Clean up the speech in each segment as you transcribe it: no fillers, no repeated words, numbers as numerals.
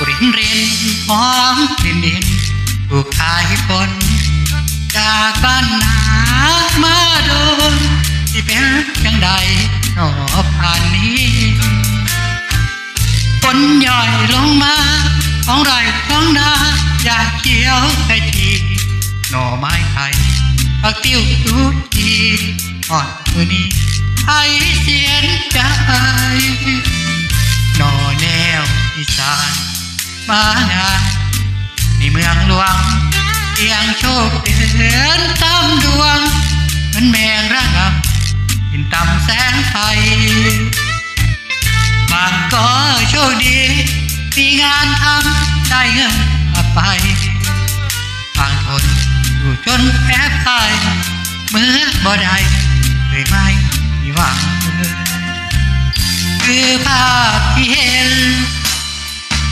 รินเรียนหอมดินดินถูกขายฝนจากบ้านนามาโดนที่เป็นจังใดหนอผ่านนี้ฝนย่อยลงมาของไร่ของนาอยากเกี่ยวไก่ทีหน่อไม้ไทยผักติ้วทุกทีหอดมือนี้ไทยเสียนใจหน่อแนวอีสานมางานในเมืองหลวงเตียงโชคเดินตามดวงเหมือนแมงระงับกินตำแสงไฟบางก็โชคดีมีงานทำได้เงินมาไปบางคนอยู่จนแพ้พ่ายเมื่อบ่ได้เลยไม่มีหวังคือภาพที่เห็น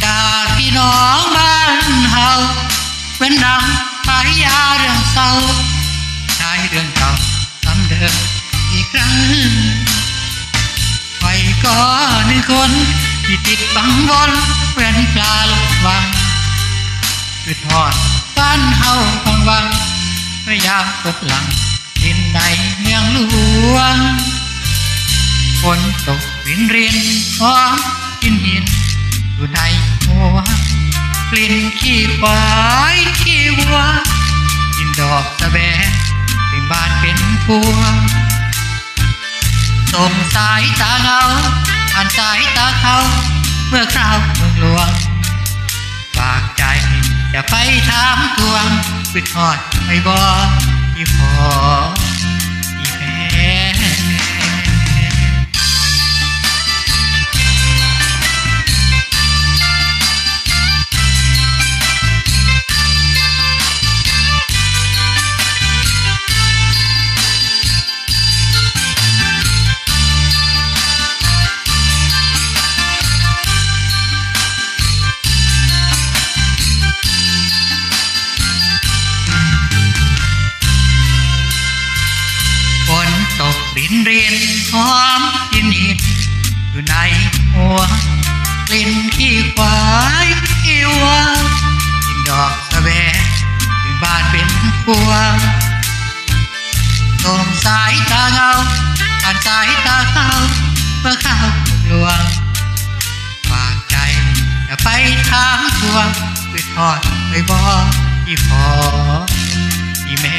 จากพี่น้องบ้านเฮาเป็นดังพายาเรื่องเศร้าใช้เรื่องเก่าซ้ำเดิมอีกครั้งไฟก็หนึ่งคนที่ติดบังวนเพื่อนปลาลกวังคือทอดบ้านเฮาของวังพยายามกดหลังดินในเมืองหลวงฝนตกรินรินหอมกินหินอยู่ในหัวกลิ่นขี้ควายขี้วัวกินดอกสะแบงเป็นบานเป็นพวงส่งสายตาเงาผ่านสายตาเขาเมื่อคราวเมืองหลวงฝากใจจะไปถามทวงคิดฮอดไม่บอกที่พอที่แพ้รินเรียนหอมยินหินอยู่ในหัวกลิ่นขี้ควายขี้วัวกินดอกสะแบงถึงบ้านเป็นพวงส่งสายตาเงาผ่านสายตาเขาเมื่อเข้าหลวงฝากใจอย่าไปถามทวงคือทอดไม่บอกที่พอที่แม่